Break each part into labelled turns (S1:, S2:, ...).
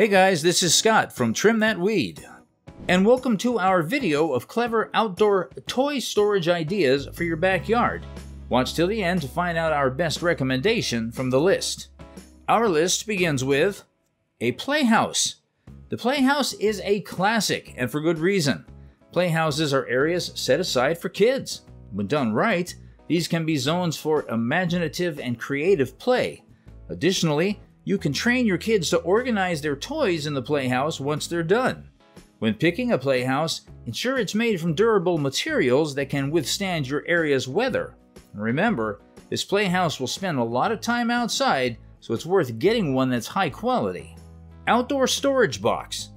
S1: Hey guys, this is Scott from Trim That Weed, and welcome to our video of clever outdoor toy storage ideas for your backyard. Watch till the end to find out our best recommendation from the list. Our list begins with a playhouse. The playhouse is a classic, and for good reason. Playhouses are areas set aside for kids. When done right, these can be zones for imaginative and creative play. Additionally, you can train your kids to organize their toys in the playhouse once they're done. When picking a playhouse, ensure it's made from durable materials that can withstand your area's weather. And remember, this playhouse will spend a lot of time outside, so it's worth getting one that's high quality. Outdoor storage box.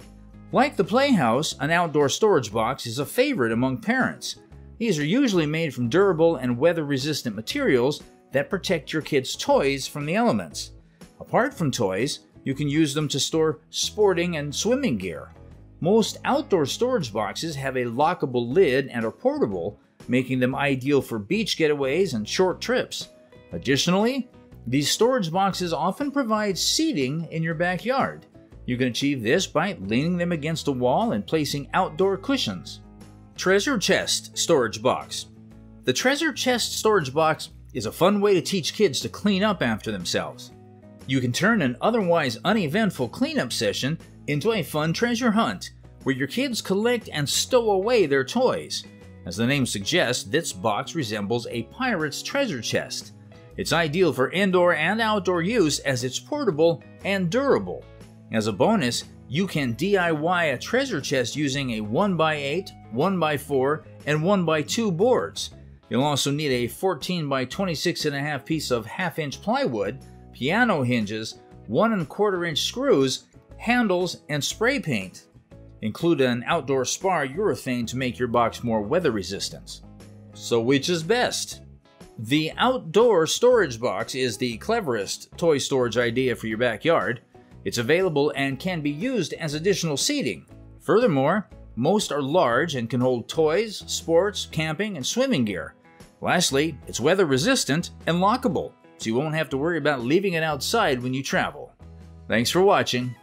S1: Like the playhouse, an outdoor storage box is a favorite among parents. These are usually made from durable and weather-resistant materials that protect your kids' toys from the elements. Apart from toys, you can use them to store sporting and swimming gear. Most outdoor storage boxes have a lockable lid and are portable, making them ideal for beach getaways and short trips. Additionally, these storage boxes often provide seating in your backyard. You can achieve this by leaning them against a wall and placing outdoor cushions. Treasure chest storage box. The treasure chest storage box is a fun way to teach kids to clean up after themselves. You can turn an otherwise uneventful cleanup session into a fun treasure hunt, where your kids collect and stow away their toys. As the name suggests, this box resembles a pirate's treasure chest. It's ideal for indoor and outdoor use as it's portable and durable. As a bonus, you can DIY a treasure chest using a 1x8, 1x4, and 1x2 boards. You'll also need a 14x26.5 piece of half-inch plywood, piano hinges, 1 1/4 inch screws, handles, and spray paint. Include an outdoor spar urethane to make your box more weather resistant. So which is best? The outdoor storage box is the cleverest toy storage idea for your backyard. It's available and can be used as additional seating. Furthermore, most are large and can hold toys, sports, camping, and swimming gear. Lastly, it's weather resistant and lockable, so you won't have to worry about leaving it outside when you travel. Thanks for watching.